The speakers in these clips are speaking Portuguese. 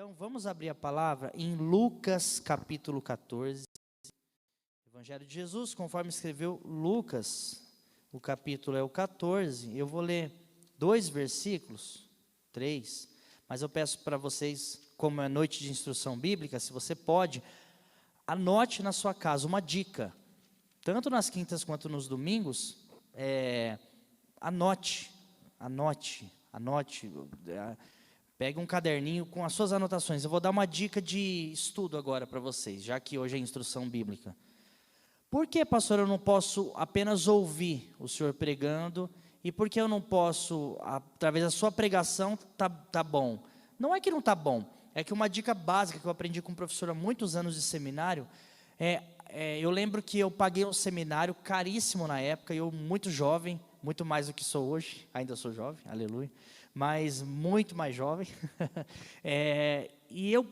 Então, vamos abrir a palavra em Lucas, capítulo 14. Evangelho de Jesus, conforme escreveu Lucas, o capítulo é o 14. Eu vou ler 2 versículos, 3, mas eu peço para vocês, como é noite de instrução bíblica, se você pode, anote na sua casa uma dica, tanto nas quintas quanto nos domingos, anote. Pegue um caderninho com as suas anotações. Eu vou dar uma dica de estudo agora para vocês, já que hoje é instrução bíblica. Por que, pastor, eu não posso apenas ouvir o senhor pregando? E por que eu não posso, através da sua pregação, tá bom? Não é que não tá bom, é que uma dica básica que eu aprendi com um professor há muitos anos de seminário, eu lembro que eu paguei um seminário caríssimo na época, eu muito jovem, muito mais do que sou hoje, ainda sou jovem, aleluia, mas muito mais jovem, e eu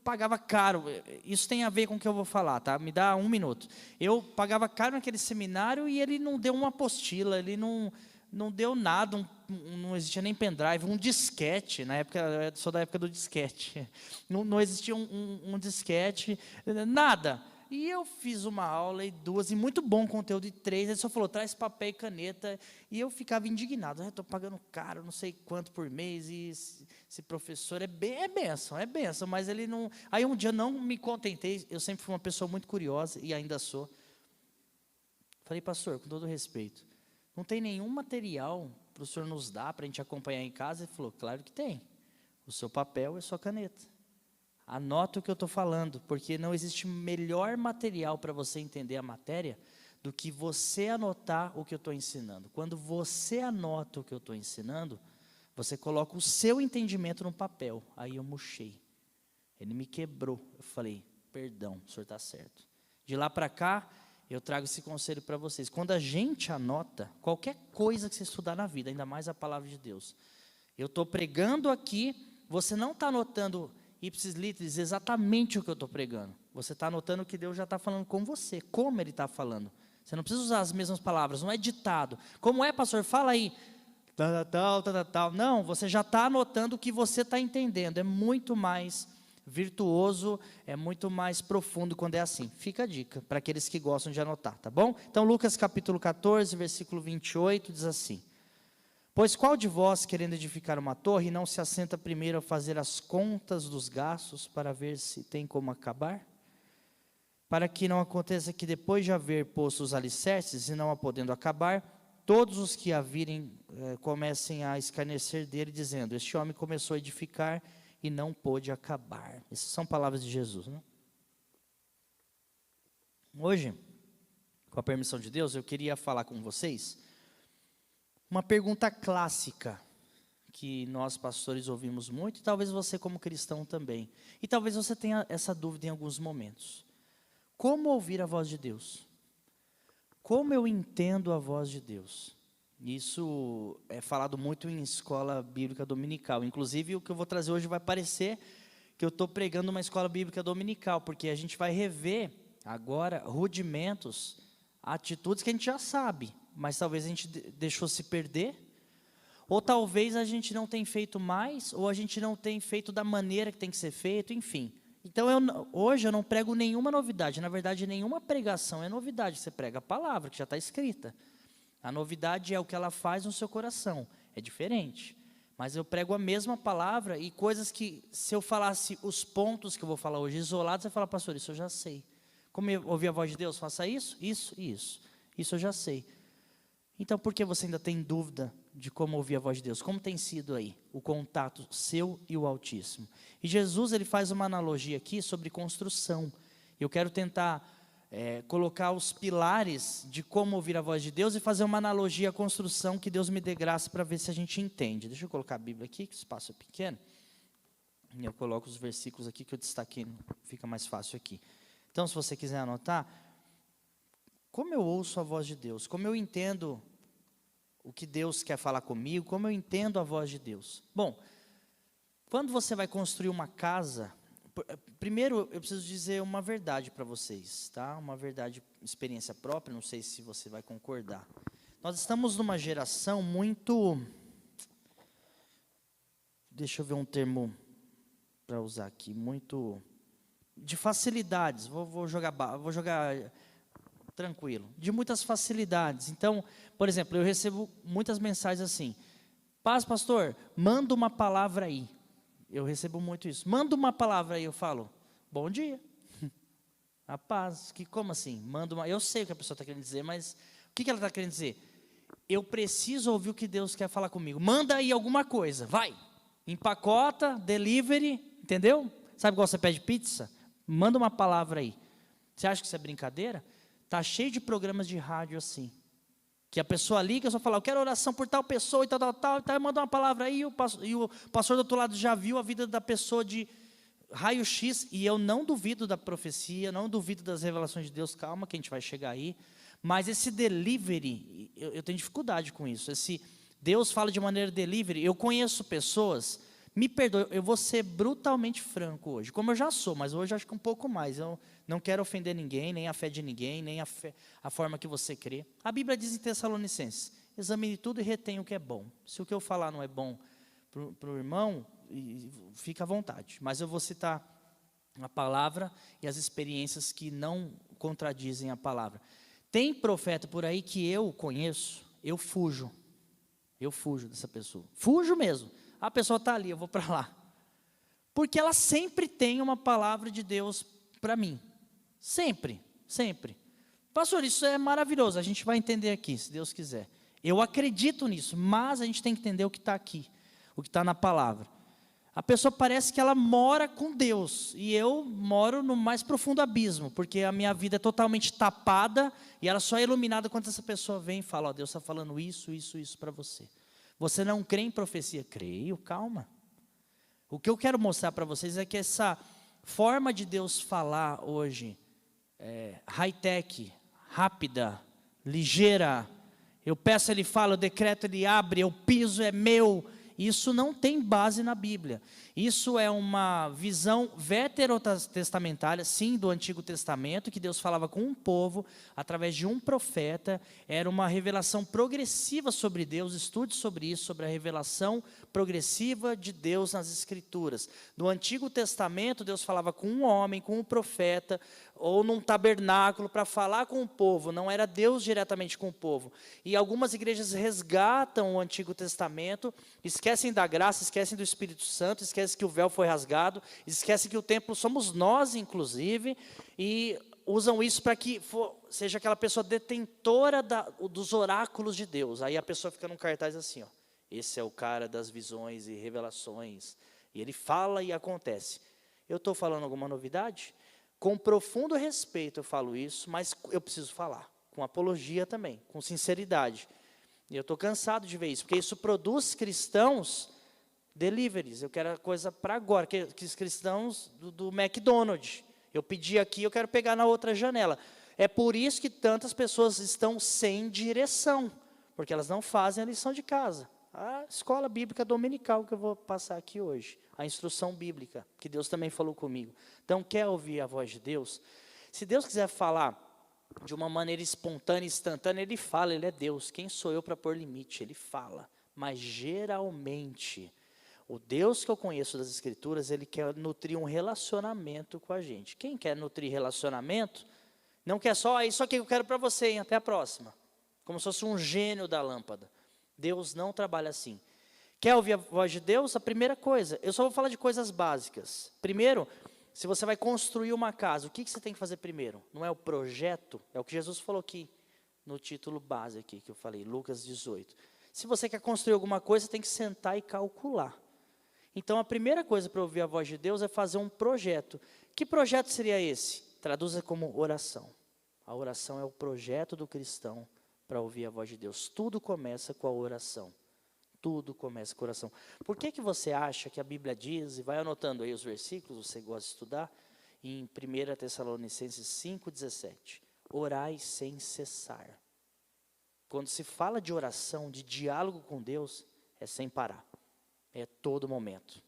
pagava caro. Isso tem a ver com o que eu vou falar, tá? Me dá 1 minuto. Eu pagava caro naquele seminário e ele não deu uma apostila, ele não deu nada, não existia nem pendrive, um disquete, na época, eu sou da época do disquete, não existia um disquete, nada. E eu fiz uma aula e 2, e muito bom conteúdo, e 3, ele só falou, traz papel e caneta, e eu ficava indignado, estou pagando caro, não sei quanto por mês, e esse professor é benção, mas ele não... Aí um dia não me contentei, eu sempre fui uma pessoa muito curiosa, e ainda sou. Falei, pastor, com todo respeito, não tem nenhum material para o senhor nos dar, para a gente acompanhar em casa? Ele falou, claro que tem, o seu papel e a sua caneta. Anota o que eu estou falando, porque não existe melhor material para você entender a matéria do que você anotar o que eu estou ensinando. Quando você anota o que eu estou ensinando, você coloca o seu entendimento no papel. Aí eu murchei. Ele me quebrou. Eu falei, perdão, o senhor está certo. De lá para cá, eu trago esse conselho para vocês. Quando a gente anota, qualquer coisa que você estudar na vida, ainda mais a palavra de Deus, eu estou pregando aqui, você não está anotando ipsis litteris exatamente o que eu estou pregando. Você está anotando o que Deus já está falando com você, como Ele está falando. Você não precisa usar as mesmas palavras, não é ditado. Como é, pastor? Fala aí. Tal. Não, você já está anotando o que você está entendendo. É muito mais virtuoso, é muito mais profundo quando é assim. Fica a dica para aqueles que gostam de anotar, tá bom? Então, Lucas capítulo 14, versículo 28, diz assim: pois qual de vós, querendo edificar uma torre, não se assenta primeiro a fazer as contas dos gastos, para ver se tem como acabar? Para que não aconteça que depois de haver posto os alicerces, e não a podendo acabar, todos os que a virem comecem a escarnecer dele, dizendo, este homem começou a edificar e não pôde acabar. Essas são palavras de Jesus, né? Hoje, com a permissão de Deus, eu queria falar com vocês uma pergunta clássica, que nós pastores ouvimos muito, e talvez você como cristão também. E talvez você tenha essa dúvida em alguns momentos. Como ouvir a voz de Deus? Como eu entendo a voz de Deus? Isso é falado muito em escola bíblica dominical. Inclusive, o que eu vou trazer hoje vai parecer que eu estou pregando uma escola bíblica dominical, porque a gente vai rever agora rudimentos, atitudes que a gente já sabe, mas talvez a gente deixou se perder, ou talvez a gente não tenha feito mais, ou a gente não tenha feito da maneira que tem que ser feito, enfim. Então, hoje eu não prego nenhuma novidade, na verdade nenhuma pregação é novidade, você prega a palavra que já está escrita. A novidade é o que ela faz no seu coração, é diferente. Mas eu prego a mesma palavra e coisas que, se eu falasse os pontos que eu vou falar hoje isolados, você fala, pastor, isso eu já sei. Como eu ouvir a voz de Deus, faça isso, isso e isso. Isso eu já sei. Então, por que você ainda tem dúvida de como ouvir a voz de Deus? Como tem sido aí o contato seu e o Altíssimo? E Jesus, ele faz uma analogia aqui sobre construção. Eu quero tentar colocar os pilares de como ouvir a voz de Deus e fazer uma analogia à construção, que Deus me dê graça para ver se a gente entende. Deixa eu colocar a Bíblia aqui, que o espaço é pequeno. E eu coloco os versículos aqui que eu destaquei, fica mais fácil aqui. Então, se você quiser anotar, como eu ouço a voz de Deus? Como eu entendo o que Deus quer falar comigo? Como eu entendo a voz de Deus? Bom, quando você vai construir uma casa, primeiro eu preciso dizer uma verdade para vocês, tá? Uma verdade, experiência própria, não sei se você vai concordar. Nós estamos numa geração muito... Deixa eu ver um termo para usar aqui, muito de facilidades. Vou jogar tranquilo, de muitas facilidades. Então, por exemplo, eu recebo muitas mensagens assim: paz, pastor, manda uma palavra aí. Eu recebo muito isso. Manda uma palavra aí, eu falo, bom dia. A paz, como assim? Manda uma. Eu sei o que a pessoa está querendo dizer, mas o que ela está querendo dizer? Eu preciso ouvir o que Deus quer falar comigo. Manda aí alguma coisa, vai. Empacota, delivery, entendeu? Sabe igual você pede pizza? Manda uma palavra aí. Você acha que isso é brincadeira? Está cheio de programas de rádio assim. Que a pessoa liga, só fala, eu quero oração por tal pessoa e tal, e manda uma palavra aí, e o pastor do outro lado já viu a vida da pessoa de raio-x, e eu não duvido da profecia, não duvido das revelações de Deus, calma que a gente vai chegar aí, mas esse delivery, eu tenho dificuldade com isso, Deus fala de maneira delivery. Eu conheço pessoas, me perdoe, eu vou ser brutalmente franco hoje, como eu já sou, mas hoje acho que um pouco mais, eu não quero ofender ninguém, nem a fé de ninguém, nem a forma que você crê. A Bíblia diz em Tessalonicenses, examine tudo e retenha o que é bom. Se o que eu falar não é bom para o irmão, fica à vontade, mas eu vou citar a palavra e as experiências que não contradizem a palavra. Tem profeta por aí que eu conheço, eu fujo dessa pessoa, fujo mesmo. A pessoa está ali, eu vou para lá, porque ela sempre tem uma palavra de Deus para mim, sempre. Pastor, isso é maravilhoso, a gente vai entender aqui, se Deus quiser. Eu acredito nisso, mas a gente tem que entender o que está aqui, o que está na palavra. A pessoa parece que ela mora com Deus, e eu moro no mais profundo abismo, porque a minha vida é totalmente tapada, e ela só é iluminada quando essa pessoa vem e fala, ó, Deus está falando isso para você. Você não crê em profecia? Creio, calma. O que eu quero mostrar para vocês é que essa forma de Deus falar hoje, high-tech, rápida, ligeira, eu peço, ele fala, eu decreto, ele abre, eu piso, é meu. Isso não tem base na Bíblia. Isso é uma visão veterotestamentária, sim, do Antigo Testamento, que Deus falava com um povo, através de um profeta. Era uma revelação progressiva sobre Deus. Estude sobre isso, sobre a revelação progressiva de Deus nas Escrituras. No Antigo Testamento, Deus falava com um homem, com um profeta, ou num tabernáculo para falar com o povo. Não era Deus diretamente com o povo. E algumas igrejas resgatam o Antigo Testamento, esquecem da graça, esquecem do Espírito Santo, esquecem que o véu foi rasgado, esquecem que o templo somos nós, inclusive, e usam isso para que seja aquela pessoa detentora dos oráculos de Deus. Aí a pessoa fica num cartaz assim, ó, esse é o cara das visões e revelações, e ele fala e acontece. Eu estou falando alguma novidade? Com profundo respeito eu falo isso, mas eu preciso falar, com apologia também, com sinceridade. E eu estou cansado de ver isso, porque isso produz cristãos deliveries. Eu quero a coisa para agora, que os cristãos do McDonald's. Eu pedi aqui, eu quero pegar na outra janela. É por isso que tantas pessoas estão sem direção, porque elas não fazem a lição de casa. A escola bíblica dominical que eu vou passar aqui hoje, a instrução bíblica, que Deus também falou comigo. Então, quer ouvir a voz de Deus? Se Deus quiser falar de uma maneira espontânea, instantânea, Ele fala, Ele é Deus. Quem sou eu para pôr limite? Ele fala. Mas, geralmente, o Deus que eu conheço das Escrituras, Ele quer nutrir um relacionamento com a gente. Quem quer nutrir relacionamento, não quer só, isso aqui que eu quero para você, hein? Até a próxima. Como se fosse um gênio da lâmpada. Deus não trabalha assim. Quer ouvir a voz de Deus? A primeira coisa, eu só vou falar de coisas básicas. Primeiro, se você vai construir uma casa, o que você tem que fazer primeiro? Não é o projeto? É o que Jesus falou aqui, no título base aqui, que eu falei, Lucas 18. Se você quer construir alguma coisa, você tem que sentar e calcular. Então, a primeira coisa para ouvir a voz de Deus é fazer um projeto. Que projeto seria esse? Traduza como oração. A oração é o projeto do cristão para ouvir a voz de Deus. Tudo começa com a oração. Tudo começa com a oração. Por que você acha que a Bíblia diz, e vai anotando aí os versículos, você gosta de estudar, em 1 Tessalonicenses 5,17, orai sem cessar. Quando se fala de oração, de diálogo com Deus, é sem parar. É todo momento.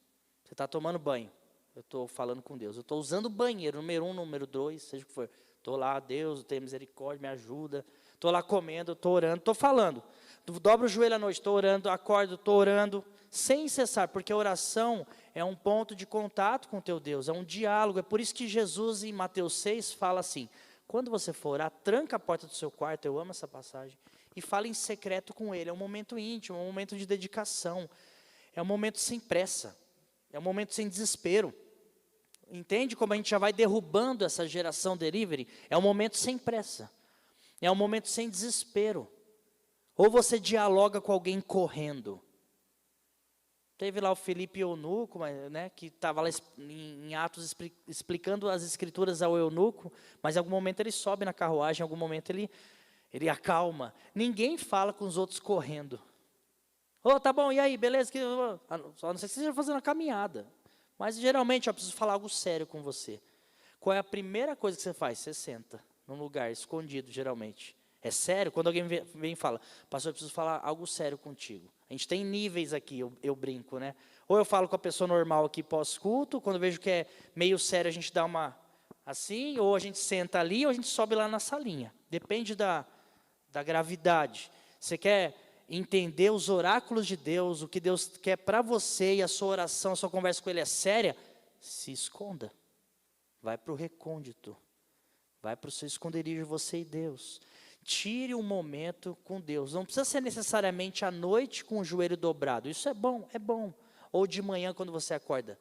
Você está tomando banho, eu estou falando com Deus. Eu estou usando o banheiro, número 1, número 2, seja o que for. Estou lá, Deus, tenha misericórdia, me ajuda. Estou lá comendo, estou orando, estou falando. Dobro o joelho à noite, estou orando, acordo, estou orando, sem cessar, porque a oração é um ponto de contato com o teu Deus, é um diálogo. É por isso que Jesus, em Mateus 6, fala assim, quando você for orar, tranca a porta do seu quarto, eu amo essa passagem, e fala em secreto com Ele. É um momento íntimo, é um momento de dedicação, é um momento sem pressa, é um momento sem desespero. Entende como a gente já vai derrubando essa geração delivery? É um momento sem pressa, é um momento sem desespero. Ou você dialoga com alguém correndo. Teve lá o Filipe Eunuco, né, que estava lá em Atos explicando as escrituras ao eunuco, mas em algum momento ele sobe na carruagem, em algum momento ele acalma. Ninguém fala com os outros correndo. Tá bom, e aí, beleza? Só não sei se você está fazendo a caminhada. Mas geralmente eu preciso falar algo sério com você. Qual é a primeira coisa que você faz? Você senta num lugar escondido, geralmente. É sério? Quando alguém vem e fala, pastor, eu preciso falar algo sério contigo. A gente tem níveis aqui, eu brinco, né? Ou eu falo com a pessoa normal aqui pós-culto, quando eu vejo que é meio sério, a gente dá uma assim, ou a gente senta ali, ou a gente sobe lá na salinha. Depende da gravidade. Você quer entender os oráculos de Deus, o que Deus quer para você, e a sua oração, a sua conversa com Ele é séria, se esconda. Vai para o recôndito. Vai para o seu esconderijo, você e Deus. Tire um momento com Deus. Não precisa ser necessariamente à noite com o joelho dobrado. Isso é bom, é bom. Ou de manhã quando você acorda.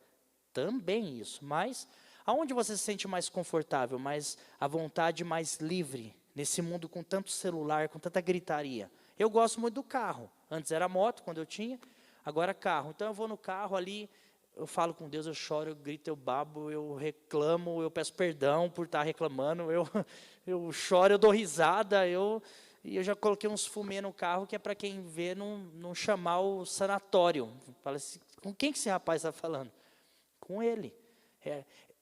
Também isso. Mas aonde você se sente mais confortável, mais à vontade, mais livre, nesse mundo com tanto celular, com tanta gritaria? Eu gosto muito do carro. Antes era moto, quando eu tinha, agora carro. Então eu vou no carro ali, eu falo com Deus, eu choro, eu grito, eu babo, eu reclamo, eu peço perdão por estar reclamando, eu choro, eu dou risada, e eu já coloquei uns fumê no carro, que é para quem vê não chamar o sanatório. Fala assim, com quem que esse rapaz está falando? Com ele.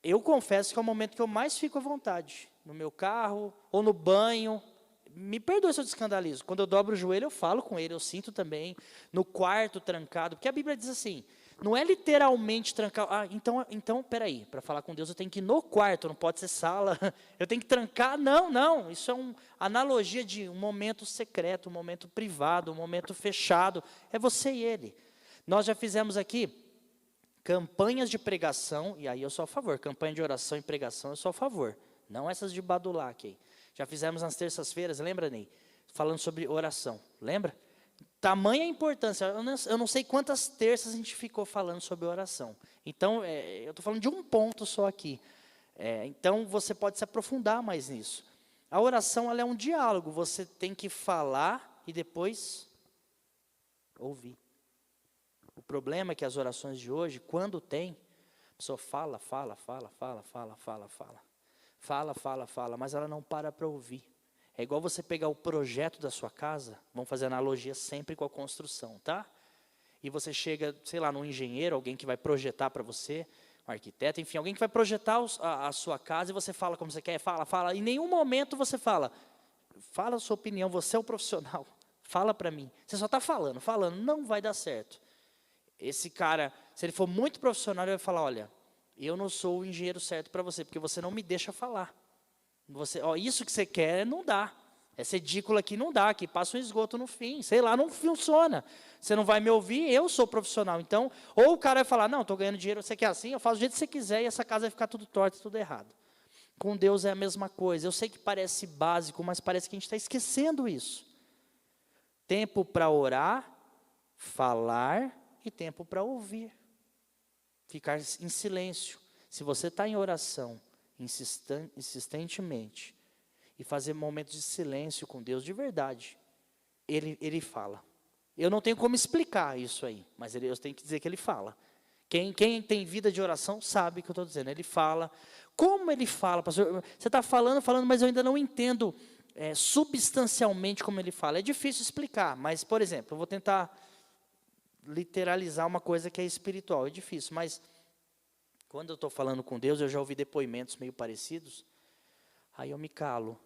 Eu confesso que é o momento que eu mais fico à vontade, no meu carro, ou no banho. Me perdoe se eu te escandalizo. Quando eu dobro o joelho, eu falo com ele, eu sinto também. No quarto trancado, porque a Bíblia diz assim, não é literalmente trancar. Então, peraí, para falar com Deus eu tenho que ir no quarto, não pode ser sala. Eu tenho que trancar, não. Isso é uma analogia de um momento secreto, um momento privado, um momento fechado. É você e Ele. Nós já fizemos aqui campanhas de pregação, e aí eu sou a favor. Campanha de oração e pregação, eu sou a favor. Não essas de badulac aí. Já fizemos nas terças-feiras, lembra, Ney? Falando sobre oração, lembra? Tamanha importância, eu não sei quantas terças a gente ficou falando sobre oração. Então, eu estou falando de um ponto só aqui. Então, você pode se aprofundar mais nisso. A oração, ela é um diálogo, você tem que falar e depois ouvir. O problema é que as orações de hoje, quando tem, a pessoa fala, mas ela não para ouvir. É igual você pegar o projeto da sua casa, vamos fazer analogia sempre com a construção, tá? E você chega, sei lá, num engenheiro, alguém que vai projetar para você, um arquiteto, enfim, alguém que vai projetar a sua casa e você fala como você quer, fala. Em nenhum momento você fala a sua opinião, você é o profissional, fala para mim. Você só está falando, não vai dar certo. Esse cara, se ele for muito profissional, ele vai falar, olha, eu não sou o engenheiro certo para você, porque você não me deixa falar. Isso que você quer não dá. Essa edícula aqui não dá, aqui passa um esgoto no fim, sei lá, não funciona. Você não vai me ouvir, eu sou profissional. Então, ou o cara vai falar, não, estou ganhando dinheiro, você quer assim, eu faço do jeito que você quiser e essa casa vai ficar tudo torta, tudo errado. Com Deus é a mesma coisa. Eu sei que parece básico, mas parece que a gente está esquecendo isso. Tempo para orar, falar e tempo para ouvir. Ficar em silêncio. Se você está em oração, insistentemente, e fazer momentos de silêncio com Deus de verdade, Ele fala. Eu não tenho como explicar isso aí, mas eu tenho que dizer que Ele fala. Quem tem vida de oração sabe o que eu estou dizendo. Ele fala. Como Ele fala, pastor? Você está falando, mas eu ainda não entendo substancialmente como Ele fala. É difícil explicar, mas, por exemplo, eu vou tentar literalizar uma coisa que é espiritual. É difícil, mas quando eu estou falando com Deus, eu já ouvi depoimentos meio parecidos, aí eu me calo.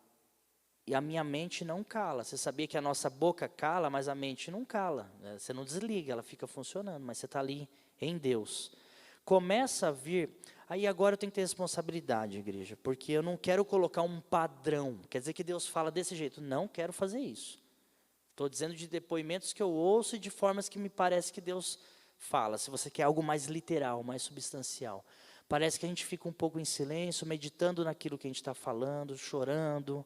E a minha mente não cala. Você sabia que a nossa boca cala, mas a mente não cala. Você não desliga, ela fica funcionando, mas você está ali em Deus. Começa a vir, aí agora eu tenho que ter responsabilidade, igreja, porque eu não quero colocar um padrão. Quer dizer que Deus fala desse jeito, não quero fazer isso. Estou dizendo de depoimentos que eu ouço e de formas que me parece que Deus fala, se você quer algo mais literal, mais substancial. Parece que a gente fica um pouco em silêncio, meditando naquilo que a gente está falando, chorando,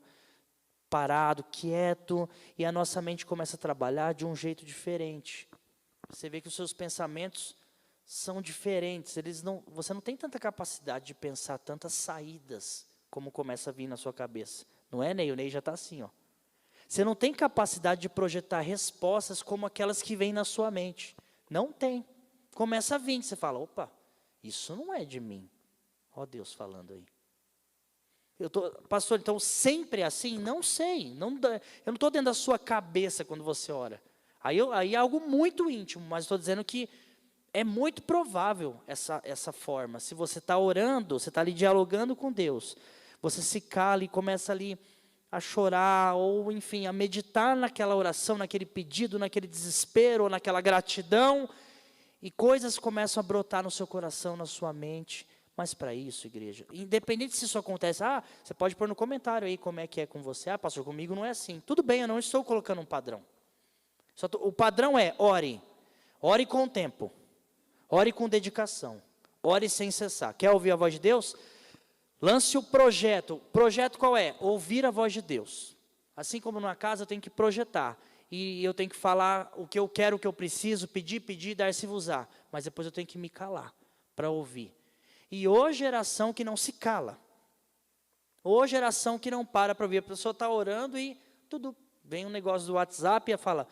parado, quieto, e a nossa mente começa a trabalhar de um jeito diferente. Você vê que os seus pensamentos são diferentes, você não tem tanta capacidade de pensar tantas saídas como começa a vir na sua cabeça. Não é, Ney? O Ney já está assim, ó. Você não tem capacidade de projetar respostas como aquelas que vêm na sua mente. Não tem. Começa a vir, você fala, opa, isso não é de mim. Ó Deus falando aí. Pastor, então sempre é assim? Não sei. Eu não estou dentro da sua cabeça quando você ora. Aí é algo muito íntimo, mas estou dizendo que é muito provável essa forma. Se você está orando, você está ali dialogando com Deus, você se cala e começa ali a chorar, ou enfim, a meditar naquela oração, naquele pedido, naquele desespero, ou naquela gratidão, e coisas começam a brotar no seu coração, na sua mente. Mas para isso, igreja, independente se isso acontece, você pode pôr no comentário aí como é que é com você. Pastor, comigo não é assim. Tudo bem, eu não estou colocando um padrão. O padrão é, ore com o tempo, ore com dedicação, ore sem cessar. Quer ouvir a voz de Deus? Lance o projeto. Projeto qual é? Ouvir a voz de Deus. Assim como numa casa eu tenho que projetar. E eu tenho que falar o que eu quero, o que eu preciso, pedir, dar-se-vos-á. Mas depois eu tenho que me calar para ouvir. E ô geração que não se cala. Ô geração que não para ouvir. A pessoa está orando e tudo. Vem um negócio do WhatsApp e fala,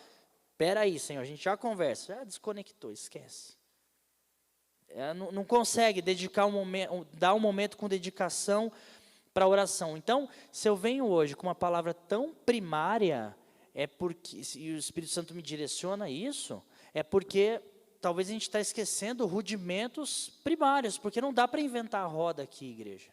espera aí, Senhor, a gente já conversa. Já desconectou, esquece. Não consegue dedicar dar um momento com dedicação para a oração. Então, se eu venho hoje com uma palavra tão primária, é porque, e o Espírito Santo me direciona isso, é porque talvez a gente está esquecendo rudimentos primários, porque não dá para inventar a roda aqui, igreja.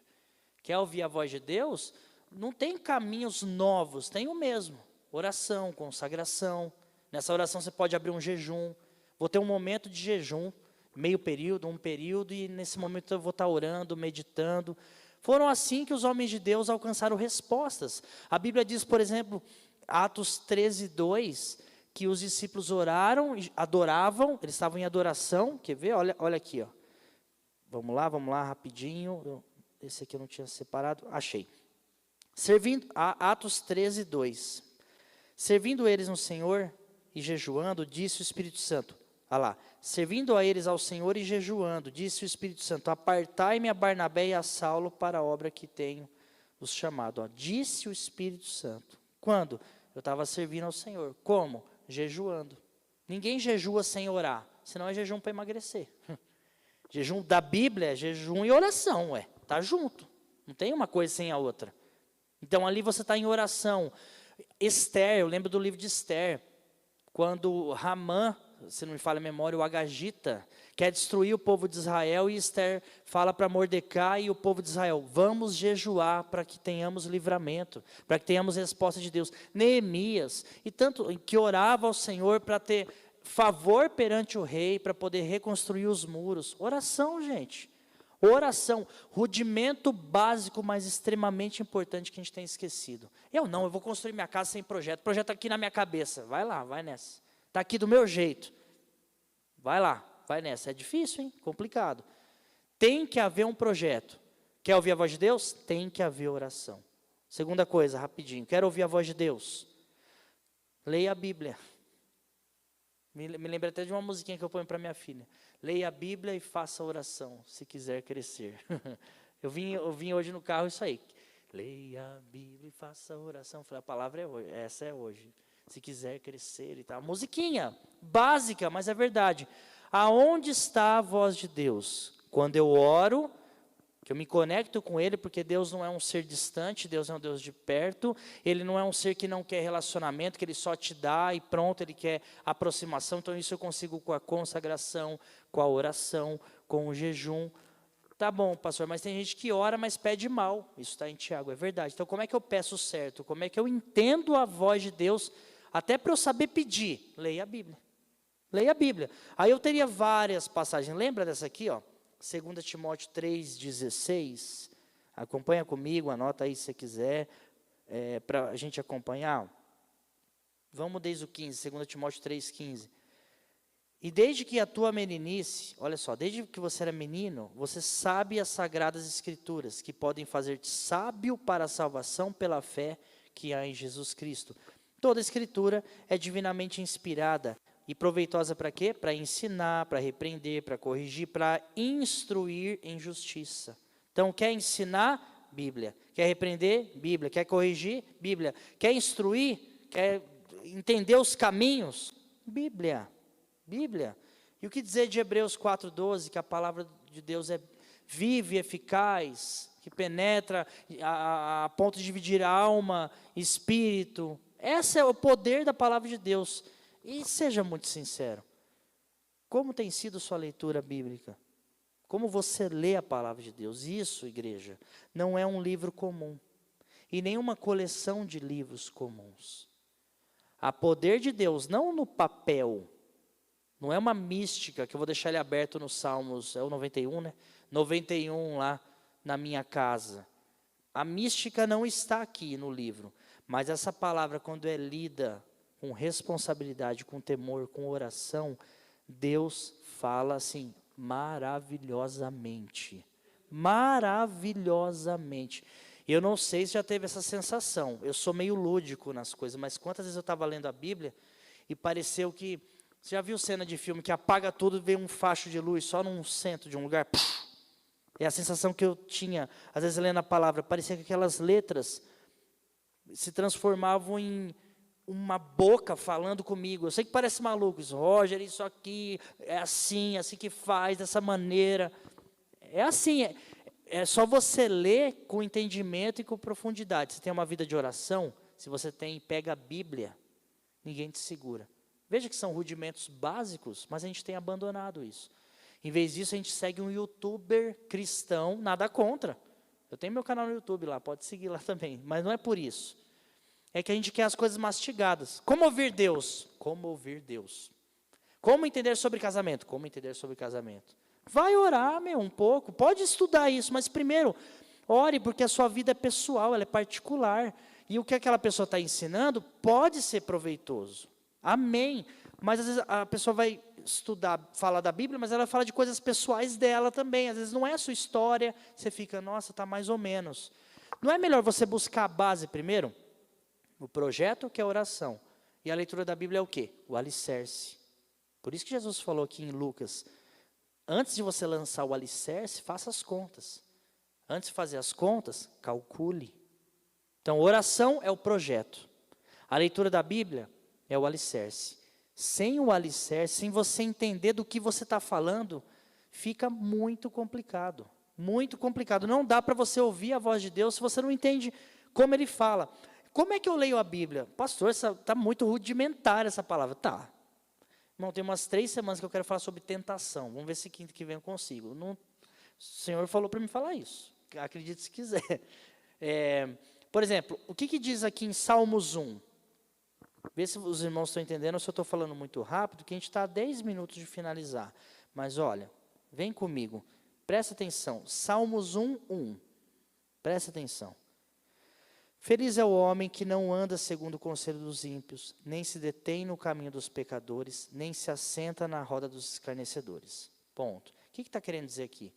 Quer ouvir a voz de Deus? Não tem caminhos novos, tem o mesmo. Oração, consagração. Nessa oração você pode abrir um jejum. Vou ter um momento de jejum, meio período, um período, e nesse momento eu vou estar orando, meditando. Foram assim que os homens de Deus alcançaram respostas. A Bíblia diz, por exemplo, Atos 13:2, que os discípulos oraram, adoravam, eles estavam em adoração. Quer ver? Olha aqui, ó. Vamos lá, rapidinho. Esse aqui eu não tinha separado. Achei. Atos 13:2. Servindo eles no Senhor e jejuando, disse o Espírito Santo. Olha lá. Servindo a eles ao Senhor e jejuando, disse o Espírito Santo, apartai-me a Barnabé e a Saulo para a obra que tenho os chamado. Ó, disse o Espírito Santo. Quando? Eu estava servindo ao Senhor. Como? Jejuando. Ninguém jejua sem orar, senão é jejum para emagrecer. Jejum da Bíblia é jejum e oração, está junto. Não tem uma coisa sem a outra. Então ali você está em oração. Esther, eu lembro do livro de Esther, quando Ramã, se não me falha a memória, o Agagita, quer destruir o povo de Israel, e Esther fala para Mordecai e o povo de Israel, vamos jejuar para que tenhamos livramento, para que tenhamos resposta de Deus. Neemias, e tanto que orava ao Senhor para ter favor perante o rei, para poder reconstruir os muros. Oração, gente. Oração, rudimento básico, mas extremamente importante que a gente tem esquecido. Eu vou construir minha casa sem projeto. Projeto está aqui na minha cabeça. Vai lá, vai nessa. Está aqui do meu jeito. Vai lá, vai nessa. É difícil, hein? Complicado. Tem que haver um projeto. Quer ouvir a voz de Deus? Tem que haver oração. Segunda coisa, rapidinho. Quero ouvir a voz de Deus? Leia a Bíblia. Me lembro até de uma musiquinha que eu ponho para minha filha. Leia a Bíblia e faça oração, se quiser crescer. eu vim hoje no carro isso aí. Leia a Bíblia e faça oração. Falei, a palavra é hoje, essa é hoje. Se quiser crescer e tal. Musiquinha, básica, mas é verdade. Aonde está a voz de Deus? Quando eu oro, que eu me conecto com Ele, porque Deus não é um ser distante, Deus é um Deus de perto, Ele não é um ser que não quer relacionamento, que Ele só te dá e pronto, Ele quer aproximação. Então isso eu consigo com a consagração, com a oração, com o jejum. Tá bom, pastor, mas tem gente que ora, mas pede mal. Isso está em Tiago, é verdade. Então como é que eu peço certo? Como é que eu entendo a voz de Deus? Até para eu saber pedir, leia a Bíblia. Leia a Bíblia. Aí eu teria várias passagens. Lembra dessa aqui, ó? 2 Timóteo 3,16. Acompanha comigo, anota aí se você quiser, para a gente acompanhar. Vamos desde o 15, 2 Timóteo 3,15. E desde que a tua meninice, olha só, desde que você era menino, você sabe as sagradas escrituras, que podem fazer-te sábio para a salvação pela fé que há em Jesus Cristo. Toda escritura é divinamente inspirada e proveitosa para quê? Para ensinar, para repreender, para corrigir, para instruir em justiça. Então, quer ensinar? Bíblia. Quer repreender? Bíblia. Quer corrigir? Bíblia. Quer instruir? Quer entender os caminhos? Bíblia. Bíblia. E o que dizer de Hebreus 4:12, que a palavra de Deus é viva e eficaz, que penetra a ponto de dividir alma, espírito. Esse é o poder da palavra de Deus. E seja muito sincero, como tem sido sua leitura bíblica? Como você lê a palavra de Deus? Isso, igreja, não é um livro comum, e nem uma coleção de livros comuns. Há poder de Deus, não no papel, não é uma mística, que eu vou deixar ele aberto nos Salmos, é o 91, né? 91 lá na minha casa. A mística não está aqui no livro, mas essa palavra, quando é lida com responsabilidade, com temor, com oração, Deus fala assim, maravilhosamente. Maravilhosamente. Eu não sei se já teve essa sensação, eu sou meio lúdico nas coisas, mas quantas vezes eu estava lendo a Bíblia e pareceu que, você já viu cena de filme que apaga tudo e vem um facho de luz só num centro de um lugar? É a sensação que eu tinha, às vezes lendo a palavra, parecia que aquelas letras se transformavam em uma boca falando comigo. Eu sei que parece maluco isso, Roger, isso aqui é assim que faz, dessa maneira. É assim, é só você ler com entendimento e com profundidade. Se tem uma vida de oração, se você pega a Bíblia, ninguém te segura. Veja que são rudimentos básicos, mas a gente tem abandonado isso. Em vez disso, a gente segue um youtuber cristão, nada contra. Eu tenho meu canal no YouTube lá, pode seguir lá também, mas não é por isso. É que a gente quer as coisas mastigadas. Como ouvir Deus? Como ouvir Deus? Como entender sobre casamento? Como entender sobre casamento? Vai orar, um pouco. Pode estudar isso, mas primeiro, ore, porque a sua vida é pessoal, ela é particular. E o que aquela pessoa está ensinando pode ser proveitoso. Amém. Mas às vezes a pessoa vai estudar, falar da Bíblia, mas ela fala de coisas pessoais dela também. Às vezes não é a sua história, você fica, nossa, está mais ou menos. Não é melhor você buscar a base primeiro? O projeto, que é a oração. E a leitura da Bíblia é o quê? O alicerce. Por isso que Jesus falou aqui em Lucas, antes de você lançar o alicerce, faça as contas. Antes de fazer as contas, calcule. Então, oração é o projeto. A leitura da Bíblia é o alicerce. Sem o alicerce, sem você entender do que você está falando, fica muito complicado. Muito complicado. Não dá para você ouvir a voz de Deus se você não entende como Ele fala. Como é que eu leio a Bíblia? Pastor, está muito rudimentar essa palavra. Tá. Irmão, tem umas 3 semanas que eu quero falar sobre tentação. Vamos ver se quinta que vem eu consigo. Não, o Senhor falou para mim falar isso. Acredite se quiser. Por exemplo, o que diz aqui em Salmos 1? Vê se os irmãos estão entendendo, ou se eu estou falando muito rápido, que a gente está a 10 minutos de finalizar. Mas olha, vem comigo. Presta atenção. Salmos 1:1. Presta atenção. Feliz é o homem que não anda segundo o conselho dos ímpios, nem se detém no caminho dos pecadores, nem se assenta na roda dos escarnecedores. Ponto. O que está querendo dizer aqui?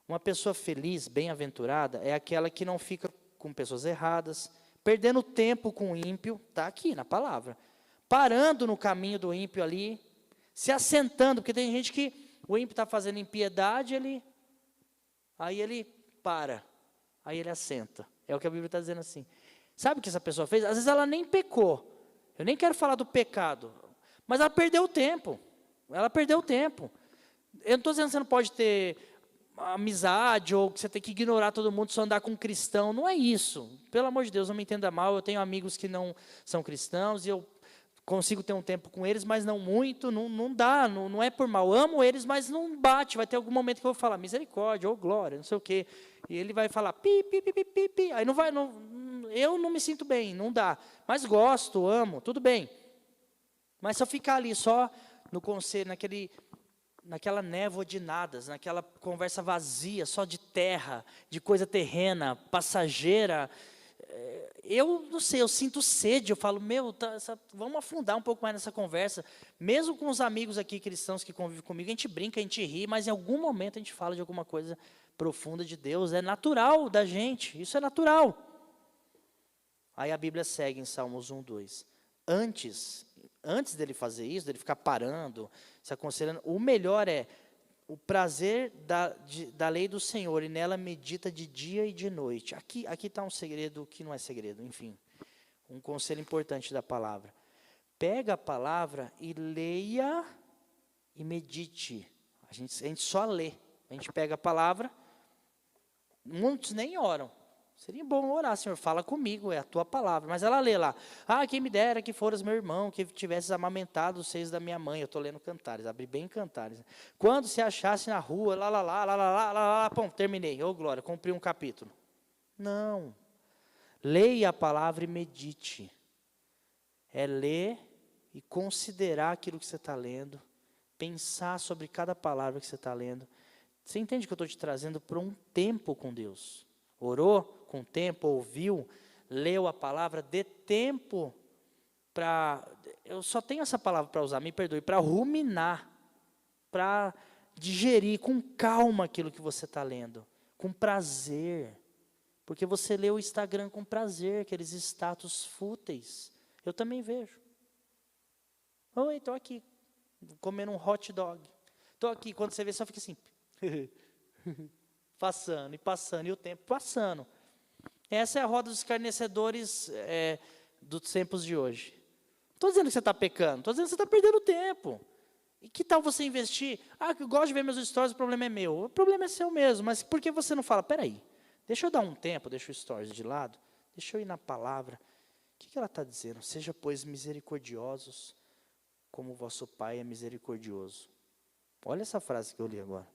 Uma pessoa feliz, bem-aventurada, é aquela que não fica com pessoas erradas, perdendo tempo com o ímpio, está aqui na palavra, parando no caminho do ímpio ali, se assentando, porque tem gente que o ímpio está fazendo impiedade, aí ele para, aí ele assenta. É o que a Bíblia está dizendo assim. Sabe o que essa pessoa fez? Às vezes ela nem pecou. Eu nem quero falar do pecado. Mas ela perdeu tempo. Ela perdeu tempo. Eu não estou dizendo que você não pode ter amizade ou que você tem que ignorar todo mundo só andar com um cristão. Não é isso. Pelo amor de Deus, não me entenda mal. Eu tenho amigos que não são cristãos e eu consigo ter um tempo com eles, mas não muito. Não dá, não é por mal. Amo eles, mas não bate. Vai ter algum momento que eu vou falar misericórdia ou glória, não sei o quê. E ele vai falar pi, pi, pi, pi, pi, pi. Aí não vai, eu não me sinto bem, não dá. Mas gosto, amo, tudo bem. Mas se eu ficar ali só no conselho, naquela névoa de nadas, naquela conversa vazia, só de terra, de coisa terrena, passageira, eu não sei, eu sinto sede, eu falo, vamos afundar um pouco mais nessa conversa. Mesmo com os amigos aqui cristãos que convivem comigo, a gente brinca, a gente ri, mas em algum momento a gente fala de alguma coisa profunda de Deus. É natural da gente, isso é natural. Aí a Bíblia segue em Salmos 1, 2. Antes dele fazer isso, dele ficar parando, se aconselhando, o melhor é o prazer da lei do Senhor, e nela medita de dia e de noite. Aqui está um segredo que não é segredo, enfim. Um conselho importante da palavra. Pega a palavra e leia e medite. A gente só lê. A gente pega a palavra, muitos nem oram. Seria bom orar, Senhor, fala comigo, é a tua palavra. Mas ela lê lá, quem me dera que foras meu irmão, que tivesses amamentado os seios da minha mãe. Eu estou lendo Cantares, abri bem Cantares. Quando se achasse na rua, pum, terminei. Ô glória, cumpri um capítulo. Não. Leia a palavra e medite. É ler e considerar aquilo que você está lendo, pensar sobre cada palavra que você está lendo. Você entende que eu estou te trazendo para um tempo com Deus? Orou com tempo, ouviu, leu a palavra, dê tempo para... Eu só tenho essa palavra para usar, me perdoe, para ruminar, para digerir com calma aquilo que você está lendo, com prazer. Porque você lê o Instagram com prazer, aqueles status fúteis. Eu também vejo. Oi, estou aqui, comendo um hot dog. Estou aqui, quando você vê, só fica assim... passando, e o tempo passando. Essa é a roda dos escarnecedores dos tempos de hoje. Não estou dizendo que você está pecando, estou dizendo que você está perdendo tempo. E que tal você investir? Eu gosto de ver meus stories, o problema é meu. O problema é seu mesmo, mas por que você não fala, peraí, deixa eu dar um tempo, deixa o stories de lado, deixa eu ir na palavra. O que ela está dizendo? Seja, pois, misericordiosos, como o vosso Pai é misericordioso. Olha essa frase que eu li agora.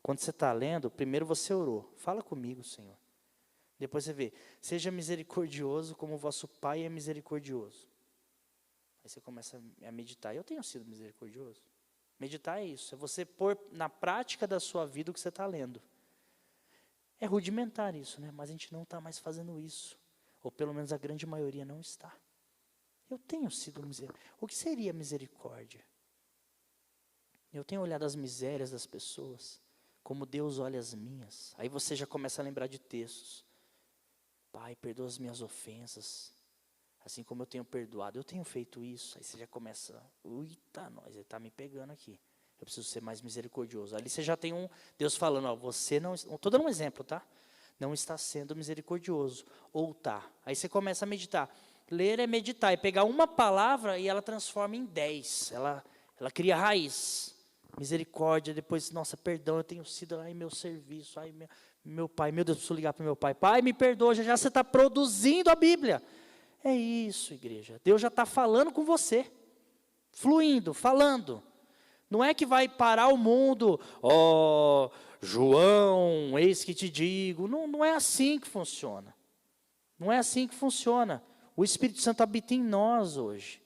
Quando você está lendo, primeiro você orou. Fala comigo, Senhor. Depois você vê, seja misericordioso como o vosso Pai é misericordioso. Aí você começa a meditar. Eu tenho sido misericordioso. Meditar é isso, é você pôr na prática da sua vida o que você está lendo. É rudimentar isso, né? Mas a gente não está mais fazendo isso. Ou pelo menos a grande maioria não está. Eu tenho sido misericórdia. O que seria misericórdia? Eu tenho olhado as misérias das pessoas, como Deus olha as minhas. Aí você já começa a lembrar de textos. Pai, perdoa as minhas ofensas, assim como eu tenho perdoado. Eu tenho feito isso. Aí você já começa, nós, ele está me pegando aqui. Eu preciso ser mais misericordioso. Ali você já tem Deus falando, você não... Estou dando um exemplo, tá? Não está sendo misericordioso. Ou tá. Aí você começa a meditar. Ler é meditar, é pegar uma palavra e ela transforma em 10. Ela cria raiz. Misericórdia, depois, nossa, perdão, eu tenho sido, meu serviço, meu pai, meu Deus, preciso ligar para o meu pai. Pai, me perdoa, já você está produzindo a Bíblia. É isso, igreja. Deus já está falando com você. Fluindo, falando. Não é que vai parar o mundo, João, eis que te digo. Não é assim que funciona. Não é assim que funciona. O Espírito Santo habita em nós hoje.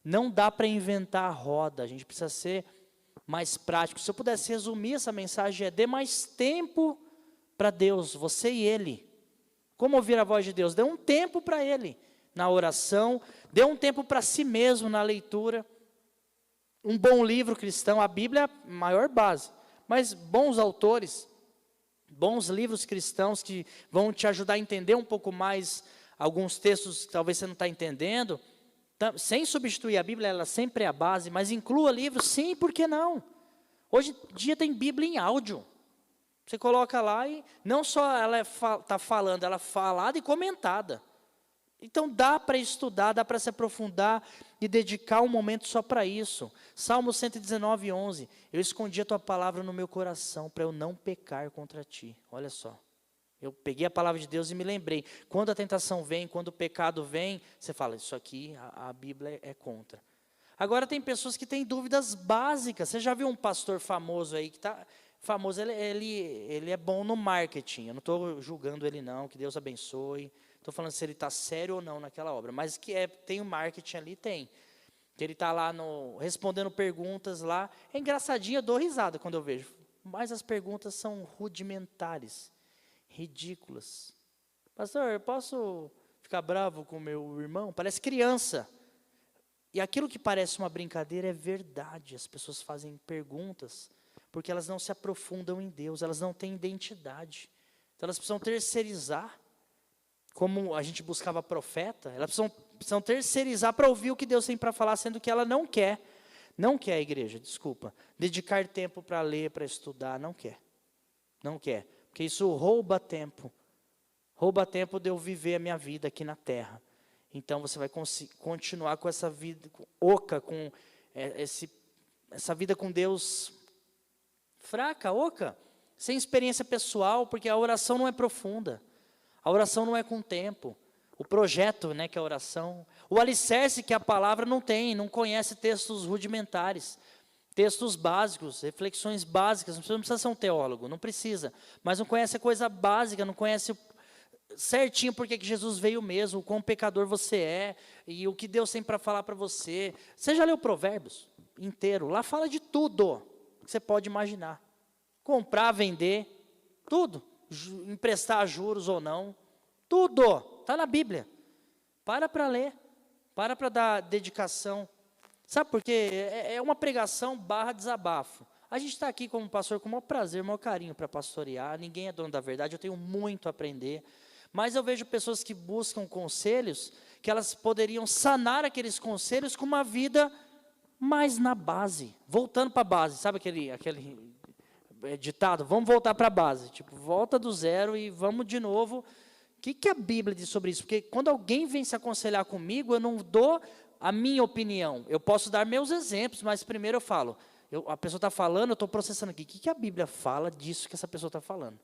Não dá para inventar a roda, a gente precisa ser mais prático. Se eu pudesse resumir essa mensagem, dê mais tempo para Deus, você e Ele. Como ouvir a voz de Deus? Dê um tempo para Ele, na oração, dê um tempo para si mesmo, na leitura. Um bom livro cristão, a Bíblia é a maior base, mas bons autores, bons livros cristãos que vão te ajudar a entender um pouco mais alguns textos que talvez você não está entendendo, sem substituir a Bíblia, ela sempre é a base, mas inclua livros, sim, por que não? Hoje em dia tem Bíblia em áudio. Você coloca lá e não só ela está falando, ela é falada e comentada. Então dá para estudar, dá para se aprofundar e dedicar um momento só para isso. Salmo 119, 11. Eu escondi a tua palavra no meu coração para eu não pecar contra ti. Olha só. Eu peguei a palavra de Deus e me lembrei. Quando a tentação vem, quando o pecado vem, você fala, isso aqui a Bíblia é contra. Agora tem pessoas que têm dúvidas básicas. Você já viu um pastor famoso aí que está... Famoso, ele é bom no marketing. Eu não estou julgando ele não, que Deus abençoe. Estou falando se ele está sério ou não naquela obra. Mas que tem o marketing ali, tem. Que ele está lá respondendo perguntas lá. É engraçadinho, eu dou risada quando eu vejo. Mas as perguntas são rudimentares, ridículas. Pastor, eu posso ficar bravo com o meu irmão, parece criança. E aquilo que parece uma brincadeira é verdade. As pessoas fazem perguntas porque elas não se aprofundam em Deus, elas não têm identidade. Então elas precisam terceirizar, como a gente buscava profeta, elas precisam terceirizar para ouvir o que Deus tem para falar, sendo que ela não quer a igreja, desculpa, dedicar tempo para ler, para estudar, não quer, porque isso rouba tempo de eu viver a minha vida aqui na terra. Então você vai continuar com essa vida oca, com essa vida com Deus fraca, oca, sem experiência pessoal, porque a oração não é profunda, a oração não é com tempo, o projeto, né, que é a oração, o alicerce que a palavra não conhece textos rudimentares, textos básicos, reflexões básicas, não precisa ser um teólogo, não precisa, mas não conhece a coisa básica, não conhece certinho porque que Jesus veio mesmo, o quão pecador você é, e o que Deus tem para falar para você. Você já leu Provérbios inteiro? Lá fala de tudo que você pode imaginar. Comprar, vender, tudo. Emprestar juros ou não, tudo. Está na Bíblia. Para ler, para dar dedicação. Sabe por quê? É uma pregação / desabafo. A gente está aqui como pastor com o maior prazer, o maior carinho para pastorear. Ninguém é dono da verdade, eu tenho muito a aprender. Mas eu vejo pessoas que buscam conselhos, que elas poderiam sanar aqueles conselhos com uma vida mais na base. Voltando para a base, sabe aquele ditado? Vamos voltar para a base. Tipo, volta do zero e vamos de novo. O que a Bíblia diz sobre isso? Porque quando alguém vem se aconselhar comigo, eu não dou a minha opinião. Eu posso dar meus exemplos, mas primeiro eu falo. A pessoa está falando, eu estou processando aqui. O que a Bíblia fala disso que essa pessoa está falando? O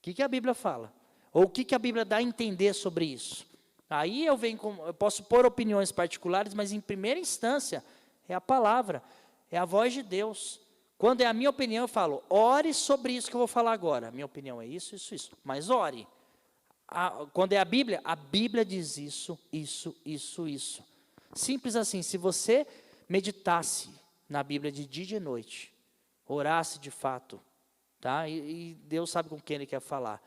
que a Bíblia fala? Ou o que a Bíblia dá a entender sobre isso? Aí eu posso pôr opiniões particulares, mas em primeira instância é a palavra, é a voz de Deus. Quando é a minha opinião, eu falo, ore sobre isso que eu vou falar agora. Minha opinião é isso, mas ore. Quando é a Bíblia diz isso. Simples assim, se você meditasse na Bíblia de dia e de noite, orasse de fato, tá? E Deus sabe com quem Ele quer falar.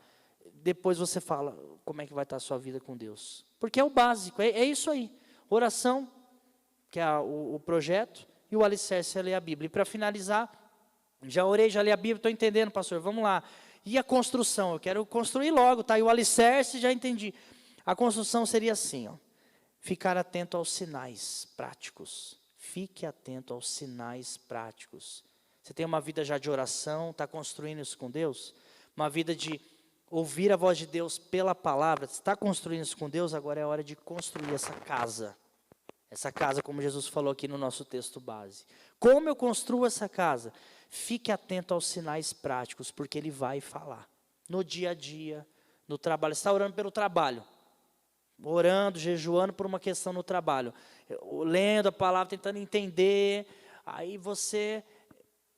Depois você fala como é que vai estar a sua vida com Deus. Porque é o básico, é isso aí. Oração, que é o projeto, e o alicerce é ler a Bíblia. E para finalizar, já orei, já li a Bíblia, estou entendendo, pastor, vamos lá. E a construção? Eu quero construir logo, tá? E o alicerce, já entendi. A construção seria assim, ó. Ficar atento aos sinais práticos. Fique atento aos sinais práticos. Você tem uma vida já de oração, está construindo isso com Deus? Uma vida de ouvir a voz de Deus pela palavra, está construindo isso com Deus, agora é hora de construir essa casa. Essa casa, como Jesus falou aqui no nosso texto base. Como eu construo essa casa? Fique atento aos sinais práticos, porque Ele vai falar. No dia a dia, no trabalho. Você está orando pelo trabalho. Orando, jejuando por uma questão no trabalho. Lendo a palavra, tentando entender. Aí você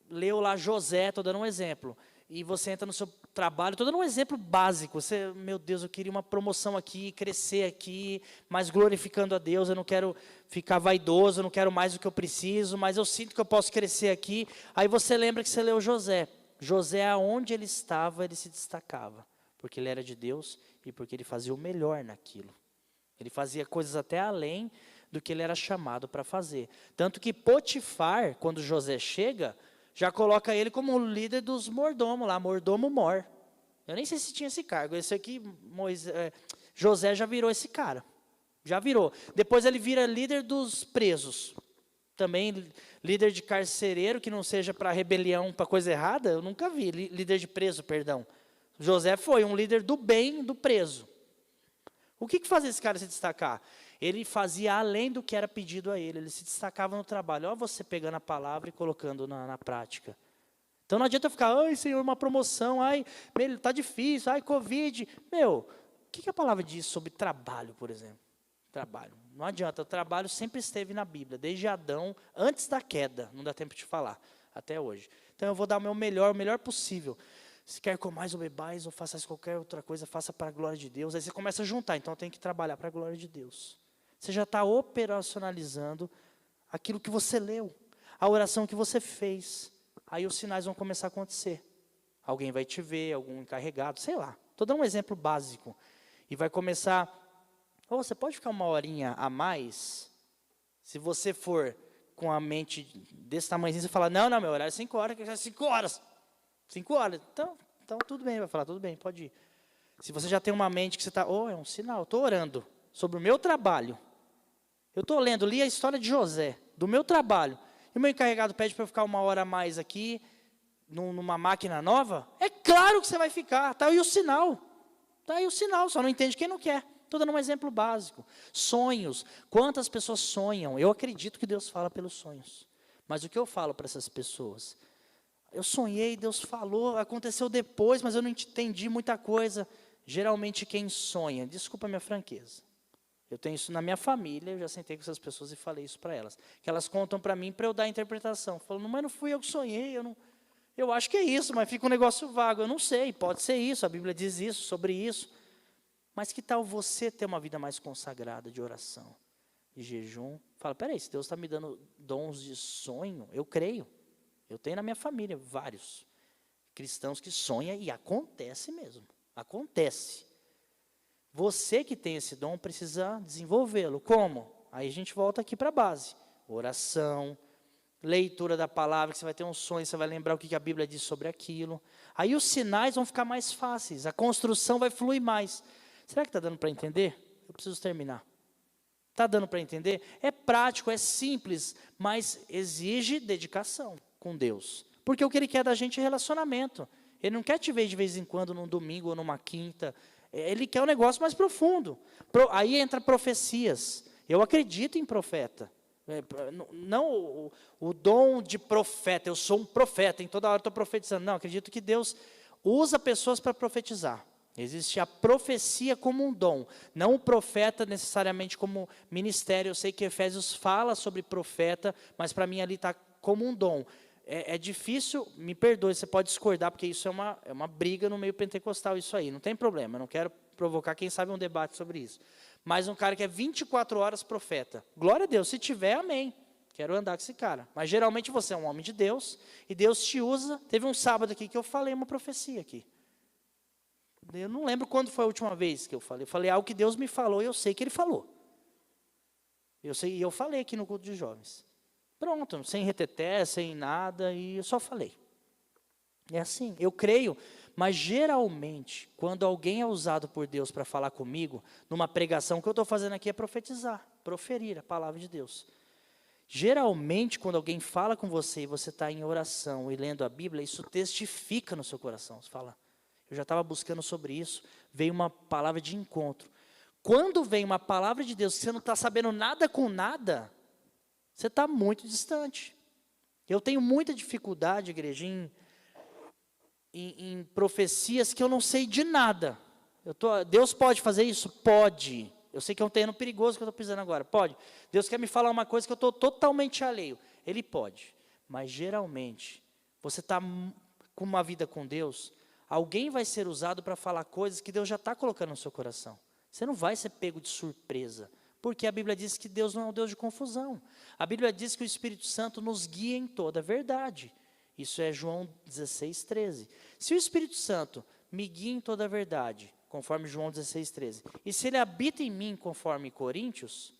leu lá José, estou dando um exemplo. E você entra no seu trabalho, estou dando um exemplo básico. Você, meu Deus, eu queria uma promoção aqui, crescer aqui, mas glorificando a Deus. Eu não quero ficar vaidoso, eu não quero mais do que eu preciso, mas eu sinto que eu posso crescer aqui. Aí você lembra que você leu José. José, aonde ele estava, ele se destacava. Porque ele era de Deus e porque ele fazia o melhor naquilo. Ele fazia coisas até além do que ele era chamado para fazer. Tanto que Potifar, quando José chega, já coloca ele como o líder dos mordomos lá, mordomo-mor. Eu nem sei se tinha esse cargo. Esse aqui, José já virou esse cara. Já virou. Depois ele vira líder dos presos. Também líder de carcereiro, que não seja para rebelião, para coisa errada, eu nunca vi. Líder de preso, perdão. José foi um líder do bem do preso. O que fazia esse cara se destacar? Ele fazia além do que era pedido a ele. Ele se destacava no trabalho. Olha você pegando a palavra e colocando na prática. Então não adianta ficar, ai Senhor, uma promoção, ai, está difícil, ai, Covid. Meu, o que a palavra diz sobre trabalho, por exemplo? Trabalho. Não adianta, o trabalho sempre esteve na Bíblia, desde Adão, antes da queda, não dá tempo de falar, até hoje. Então eu vou dar o melhor possível. Se quer comais ou bebais, ou faças qualquer outra coisa, faça para a glória de Deus. Aí você começa a juntar, então eu tenho que trabalhar para a glória de Deus. Você já está operacionalizando aquilo que você leu, a oração que você fez. Aí os sinais vão começar a acontecer. Alguém vai te ver, algum encarregado, sei lá. Estou dando um exemplo básico. E vai começar Ou você pode ficar uma horinha a mais, se você for com a mente desse tamanhozinho, você fala, não, meu horário é 5 horas, que já é 5 horas. 5 horas. Então tudo bem, vai falar, tudo bem, pode ir. Se você já tem uma mente que você está, é um sinal, estou orando sobre o meu trabalho. Eu estou li a história de José, do meu trabalho. E o meu encarregado pede para eu ficar 1 hora a mais aqui, numa máquina nova. É claro que você vai ficar, está aí o sinal. Está aí o sinal, só não entende quem não quer. Estou dando um exemplo básico. Sonhos. Quantas pessoas sonham? Eu acredito que Deus fala pelos sonhos. Mas o que eu falo para essas pessoas? Eu sonhei, Deus falou, aconteceu depois, mas eu não entendi muita coisa. Geralmente quem sonha, desculpa a minha franqueza, eu tenho isso na minha família, eu já sentei com essas pessoas e falei isso para elas. Que elas contam para mim para eu dar a interpretação. Falando, mas não fui eu que sonhei, eu acho que é isso, mas fica um negócio vago. Eu não sei, pode ser isso, a Bíblia diz isso, sobre isso. Mas que tal você ter uma vida mais consagrada de oração, de jejum? Fala, peraí, se Deus está me dando dons de sonho, eu creio. Eu tenho na minha família vários cristãos que sonham e acontece mesmo. Acontece. Você que tem esse dom precisa desenvolvê-lo. Como? Aí a gente volta aqui para a base. Oração, leitura da palavra, que você vai ter um sonho, você vai lembrar o que a Bíblia diz sobre aquilo. Aí os sinais vão ficar mais fáceis, a construção vai fluir mais. Será que está dando para entender? Eu preciso terminar. Está dando para entender? É prático, é simples, mas exige dedicação com Deus. Porque o que Ele quer da gente é relacionamento. Ele não quer te ver de vez em quando, num domingo ou numa quinta. Ele quer um negócio mais profundo. Aí entra profecias. Eu acredito em profeta. Não o dom de profeta, eu sou um profeta, em toda hora estou profetizando. Não, acredito que Deus usa pessoas para profetizar. Existe a profecia como um dom, não o profeta necessariamente como ministério. Eu sei que Efésios fala sobre profeta, mas para mim ali está como um dom. É difícil, me perdoe, você pode discordar, porque isso é uma briga no meio pentecostal, isso aí, não tem problema, eu não quero provocar, quem sabe, um debate sobre isso. Mas um cara que é 24 horas profeta, glória a Deus, se tiver, amém, quero andar com esse cara. Mas geralmente você é um homem de Deus, e Deus te usa. Teve um sábado aqui que eu falei uma profecia aqui. Eu não lembro quando foi a última vez que eu falei algo que Deus me falou, e eu sei que Ele falou. Eu falei aqui no culto de jovens. Pronto, sem reteté, sem nada, e eu só falei. É assim, eu creio, mas geralmente, quando alguém é usado por Deus para falar comigo, numa pregação, o que eu estou fazendo aqui é profetizar, proferir a palavra de Deus. Geralmente, quando alguém fala com você e você está em oração e lendo a Bíblia, isso testifica no seu coração. Você fala, eu já estava buscando sobre isso, veio uma palavra de encontro. Quando vem uma palavra de Deus que você não está sabendo nada com nada, você está muito distante. Eu tenho muita dificuldade, igreja, em profecias que eu não sei de nada. Deus pode fazer isso? Pode. Eu sei que é um terreno perigoso que eu estou pisando agora. Pode. Deus quer me falar uma coisa que eu estou totalmente alheio. Ele pode. Mas geralmente, você está com uma vida com Deus, alguém vai ser usado para falar coisas que Deus já está colocando no seu coração. Você não vai ser pego de surpresa. Porque a Bíblia diz que Deus não é um Deus de confusão. A Bíblia diz que o Espírito Santo nos guia em toda a verdade. Isso é João 16:13. Se o Espírito Santo me guia em toda a verdade, conforme João 16:13, e se ele habita em mim, conforme Coríntios,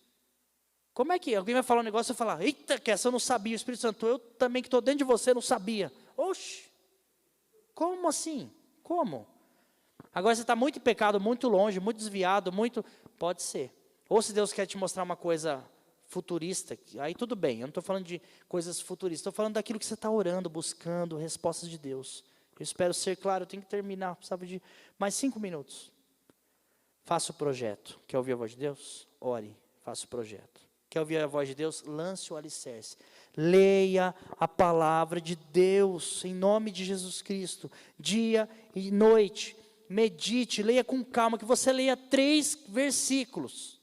como é que alguém vai falar um negócio e eu falar, eita, que essa eu não sabia, o Espírito Santo, eu também que estou dentro de você não sabia. Oxe, como assim? Como? Agora você está muito em pecado, muito longe, muito desviado, pode ser. Ou se Deus quer te mostrar uma coisa futurista, aí tudo bem, eu não estou falando de coisas futuristas, estou falando daquilo que você está orando, buscando, respostas de Deus. Eu espero ser claro, eu tenho que terminar, precisava de mais 5 minutos. Faça o projeto. Quer ouvir a voz de Deus? Ore, faça o projeto. Quer ouvir a voz de Deus? Lance o alicerce. Leia a palavra de Deus, em nome de Jesus Cristo, dia e noite. Medite, leia com calma, que você leia 3 versículos.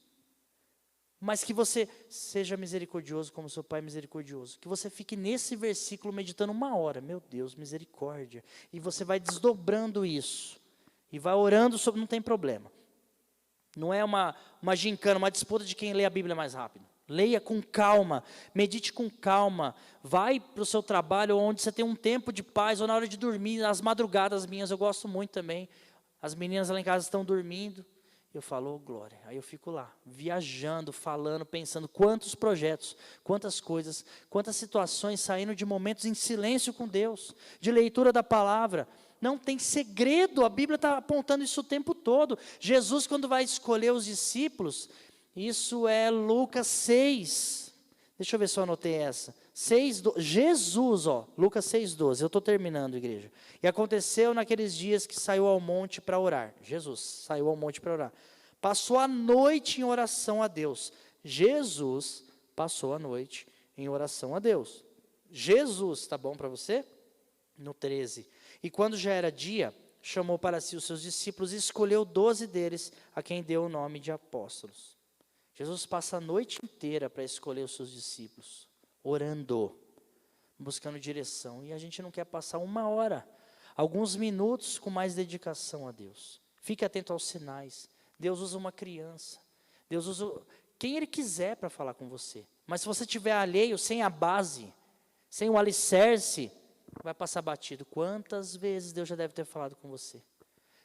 Mas que você seja misericordioso como seu Pai é misericordioso. Que você fique nesse versículo meditando 1 hora. Meu Deus, misericórdia. E você vai desdobrando isso. E vai orando sobre, não tem problema. Não é uma gincana, uma disputa de quem lê a Bíblia mais rápido. Leia com calma, medite com calma. Vai para o seu trabalho onde você tem um tempo de paz, ou na hora de dormir, as madrugadas minhas, eu gosto muito também. As meninas lá em casa estão dormindo. Eu falo, oh, glória. Aí eu fico lá, viajando, falando, pensando quantos projetos, quantas coisas, quantas situações saindo de momentos em silêncio com Deus, de leitura da palavra. Não tem segredo, a Bíblia está apontando isso o tempo todo. Jesus, quando vai escolher os discípulos, isso é Lucas 6. Deixa eu ver se eu anotei essa. 6, Jesus, Lucas 6,12. Eu estou terminando, igreja. E aconteceu naqueles dias que saiu ao monte para orar. Jesus saiu ao monte para orar. Passou a noite em oração a Deus. Jesus passou a noite em oração a Deus. Jesus, está bom para você? No 13. E quando já era dia, chamou para si os seus discípulos e escolheu 12 deles, a quem deu o nome de apóstolos. Jesus passa a noite inteira para escolher os seus discípulos, orando, buscando direção. E a gente não quer passar uma hora, alguns minutos com mais dedicação a Deus. Fique atento aos sinais. Deus usa uma criança. Deus usa quem Ele quiser para falar com você. Mas se você estiver alheio, sem a base, sem o alicerce, vai passar batido. Quantas vezes Deus já deve ter falado com você?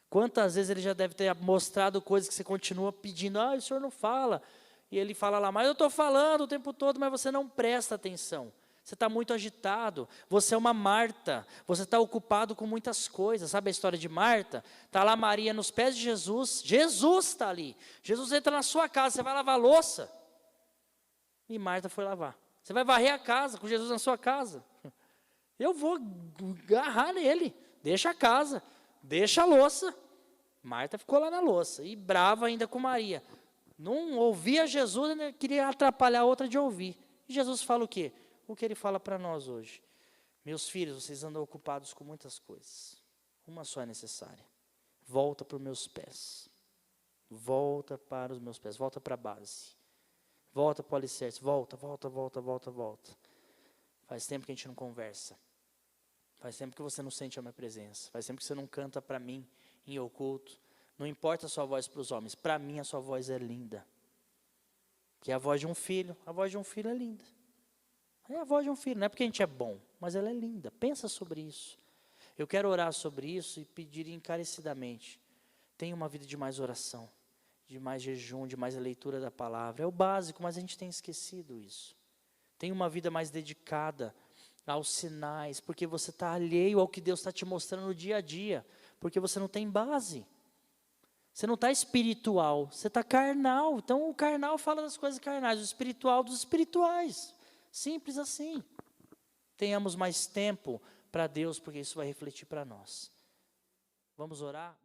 Quantas vezes Ele já deve ter mostrado coisas que você continua pedindo, o Senhor não fala. E Ele fala lá, mas eu estou falando o tempo todo, mas você não presta atenção. Você está muito agitado, você é uma Marta, você está ocupado com muitas coisas. Sabe a história de Marta? Está lá Maria nos pés de Jesus, Jesus está ali. Jesus entra na sua casa, você vai lavar a louça. E Marta foi lavar. Você vai varrer a casa com Jesus na sua casa. Eu vou agarrar nele, deixa a casa, deixa a louça. Marta ficou lá na louça, e brava ainda com Maria. Não ouvia Jesus, ainda queria atrapalhar a outra de ouvir. E Jesus fala o quê? O que Ele fala para nós hoje. Meus filhos, vocês andam ocupados com muitas coisas. Uma só é necessária. Volta para os meus pés. Volta para os meus pés, volta para a base. Volta para o alicerce, volta. Faz tempo que a gente não conversa. Faz tempo que você não sente a minha presença. Faz tempo que você não canta para mim em oculto. Não importa a sua voz para os homens. Para mim a sua voz é linda. Que é a voz de um filho. A voz de um filho é linda. É a voz de um filho. Não é porque a gente é bom, mas ela é linda. Pensa sobre isso. Eu quero orar sobre isso e pedir encarecidamente. Tenha uma vida de mais oração. De mais jejum, de mais leitura da palavra. É o básico, mas a gente tem esquecido isso. Tenha uma vida mais dedicada aos sinais, porque você está alheio ao que Deus está te mostrando no dia a dia, porque você não tem base, você não está espiritual, você está carnal. Então o carnal fala das coisas carnais, o espiritual dos espirituais, simples assim. Tenhamos mais tempo para Deus, porque isso vai refletir para nós. Vamos orar?